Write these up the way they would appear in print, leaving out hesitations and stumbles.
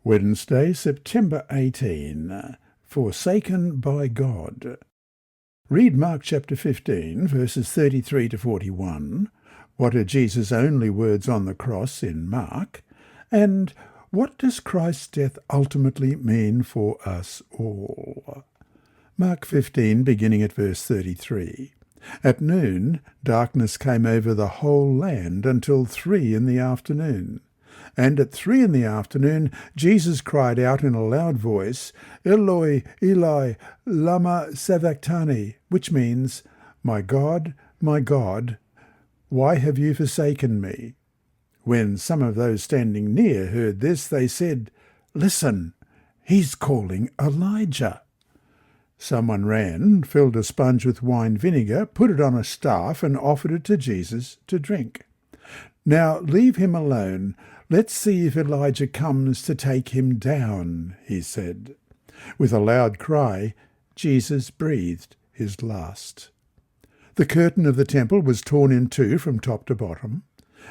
Wednesday, September 18. Forsaken by God. Read Mark chapter 15, verses 33 to 41. What are Jesus' only words on the cross in Mark? And what does Christ's death ultimately mean for us all? Mark 15, beginning at verse 33. At noon, darkness came over the whole land until 3 in the afternoon. And at 3 in the afternoon, Jesus cried out in a loud voice, Eloi, Eli, lama sabachthani, which means, my God, why have you forsaken me? When some of those standing near heard this, they said, Listen, he's calling Elijah. Someone ran, filled a sponge with wine vinegar, put it on a staff, and offered it to Jesus to drink. Now leave him alone. Let's see if Elijah comes to take him down, he said. With a loud cry, Jesus breathed his last. The curtain of the temple was torn in two from top to bottom,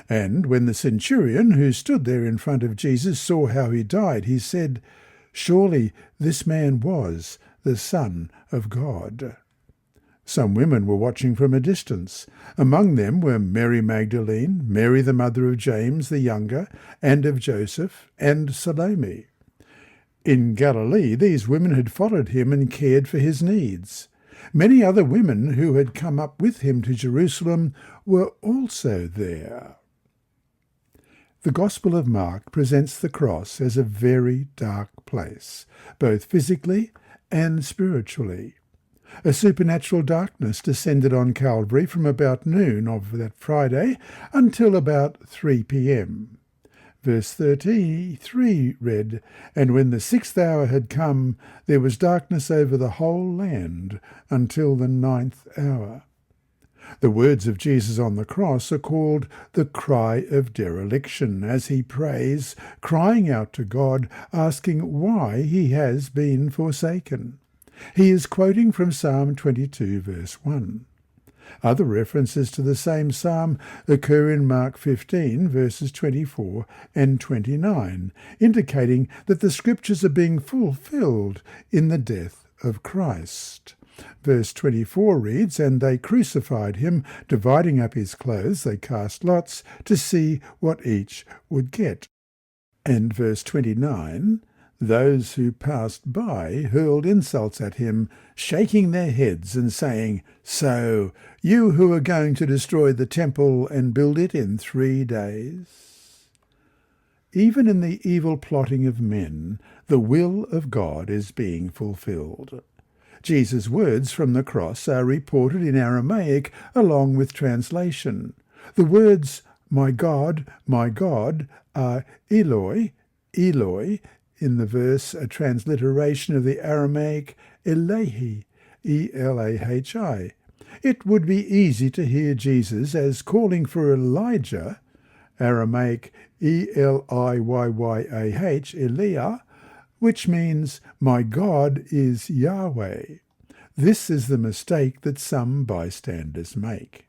and when the centurion who stood there in front of Jesus saw how he died, he said, Surely this man was the Son of God. Some women were watching from a distance. Among them were Mary Magdalene, Mary the mother of James the younger, and of Joseph, and Salome. In Galilee, these women had followed him and cared for his needs. Many other women who had come up with him to Jerusalem were also there. The Gospel of Mark presents the cross as a very dark place, both physically and spiritually. A supernatural darkness descended on Calvary from about noon of that Friday until about 3 p.m. Verse 33 read, And when the 6th hour had come, there was darkness over the whole land until the 9th hour. The words of Jesus on the cross are called the cry of dereliction, as he prays, crying out to God, asking why he has been forsaken. He is quoting from Psalm 22, verse 1. Other references to the same psalm occur in Mark 15, verses 24 and 29, indicating that the scriptures are being fulfilled in the death of Christ. Verse 24 reads, And they crucified him, dividing up his clothes, they cast lots to see what each would get. And verse 29, Those who passed by hurled insults at him, shaking their heads and saying, So, you who are going to destroy the temple and build it in 3 days? Even in the evil plotting of men, the will of God is being fulfilled. Jesus' words from the cross are reported in Aramaic along with translation. The words, my God, are Eloi, Eloi, in the verse a transliteration of the Aramaic Elahi, E-L-A-H-I. It would be easy to hear Jesus as calling for Elijah, Aramaic E-L-I-Y-Y-A-H, Eliah, which means, my God is Yahweh. This is the mistake that some bystanders make.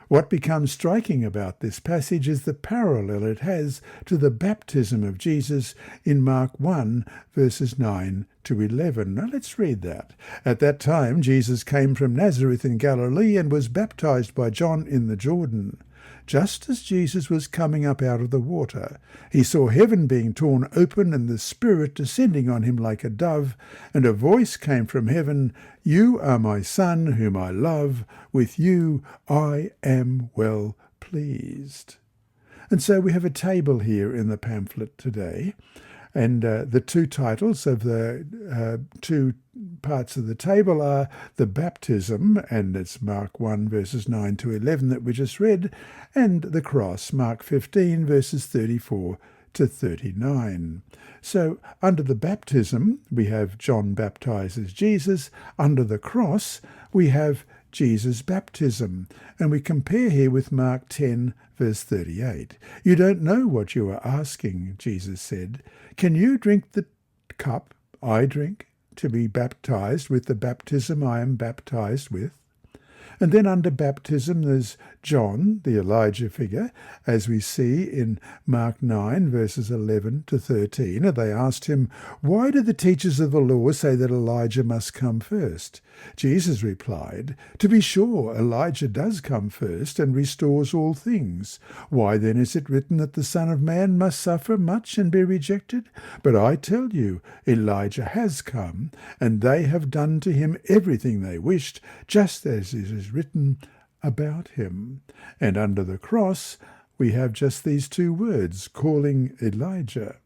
What becomes striking about this passage is the parallel it has to the baptism of Jesus in Mark 1, verses 9 to 11. Now let's read that. At that time Jesus came from Nazareth in Galilee and was baptized by John in the Jordan. Just as Jesus was coming up out of the water, he saw heaven being torn open and the Spirit descending on him like a dove, and a voice came from heaven, You are my Son, whom I love. With you I am well pleased. And so we have a table here in the pamphlet today, and the two titles of the two parts of the table are the baptism, and it's Mark 1 verses 9 to 11 that we just read, and the cross, Mark 15 verses 34 to 39. So under the baptism, we have John baptizes Jesus. Under the cross, we have Jesus' baptism, and we compare here with Mark 10 verse 38. You don't know what you are asking, Jesus said. Can you drink the cup I drink, to be baptized with the baptism I am baptized with? And then under baptism, there's John, the Elijah figure, as we see in Mark 9, verses 11 to 13. And they asked him, "Why do the teachers of the law say that Elijah must come first?" Jesus replied, "To be sure, Elijah does come first and restores all things. Why then is it written that the Son of Man must suffer much and be rejected? But I tell you, Elijah has come, and they have done to him everything they wished, just as it is written about him." And under the cross, we have just these two words, calling Elijah.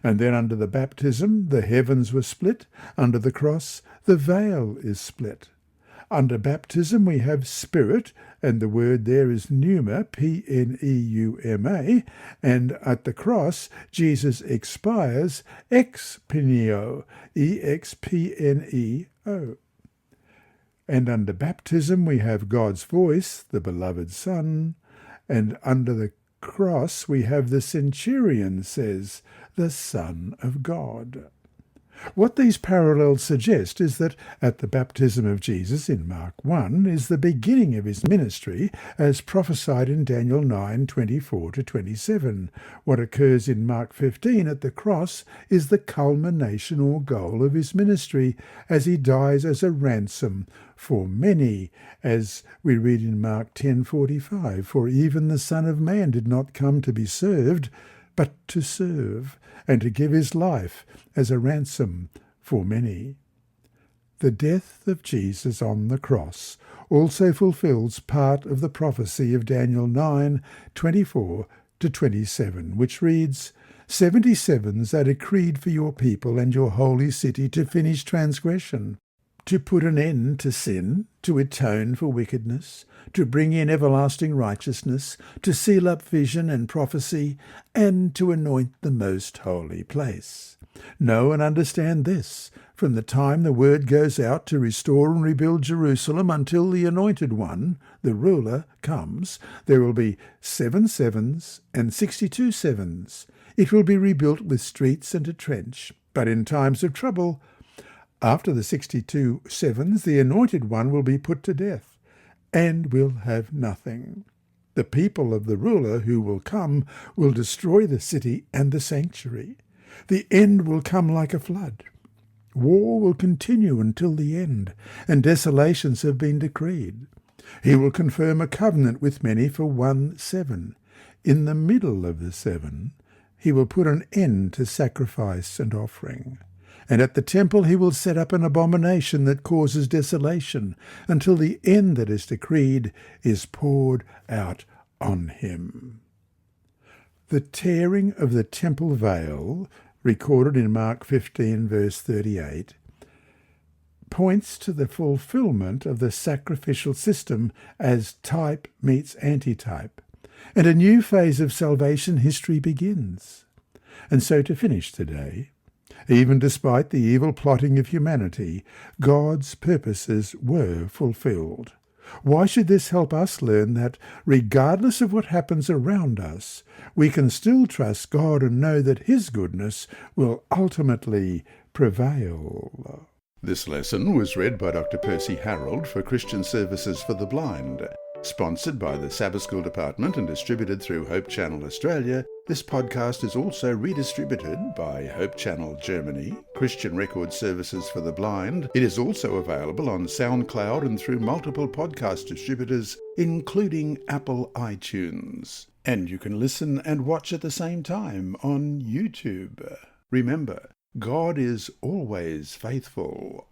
And then under the baptism, the heavens were split. Under the cross, the veil is split. Under baptism, we have spirit, and the word there is pneuma, P-N-E-U-M-A, and at the cross, Jesus expires ex pneo, E-X-P-N-E-O. And under baptism, we have God's voice, the beloved Son, and under the cross, we have the centurion says, the Son of God. What these parallels suggest is that at the baptism of Jesus in Mark 1 is the beginning of his ministry as prophesied in Daniel 9:24-27. What occurs in Mark 15 at the cross is the culmination or goal of his ministry as he dies as a ransom for many, as we read in Mark 10:45, "For even the Son of Man did not come to be served, but to serve, and to give his life as a ransom for many." The death of Jesus on the cross also fulfills part of the prophecy of Daniel 9:24-27, which reads, 77s are decreed for your people and your holy city to finish transgression, to put an end to sin, to atone for wickedness, to bring in everlasting righteousness, to seal up vision and prophecy, and to anoint the most holy place. Know and understand this, from the time the word goes out to restore and rebuild Jerusalem until the Anointed One, the ruler, comes, there will be 7 sevens and 62 sevens. It will be rebuilt with streets and a trench, but in times of trouble, after the 62 sevens, the Anointed One will be put to death, and will have nothing. The people of the ruler who will come will destroy the city and the sanctuary. The end will come like a flood. War will continue until the end, and desolations have been decreed. He will confirm a covenant with many for 1 7. In the middle of the 7, he will put an end to sacrifice and offering. And at the temple he will set up an abomination that causes desolation, until the end that is decreed is poured out on him. The tearing of the temple veil, recorded in Mark 15, verse 38, points to the fulfillment of the sacrificial system as type meets antitype, and a new phase of salvation history begins. And so to finish today, even despite the evil plotting of humanity, God's purposes were fulfilled. Why should this help us learn that, regardless of what happens around us, we can still trust God and know that his goodness will ultimately prevail? This lesson was read by Dr. Percy Harrold for Christian Services for the Blind. Sponsored by the Sabbath School Department and distributed through Hope Channel Australia, this podcast is also redistributed by Hope Channel Germany, Christian Record Services for the Blind. It is also available on SoundCloud and through multiple podcast distributors, including Apple iTunes. And you can listen and watch at the same time on YouTube. Remember, God is always faithful.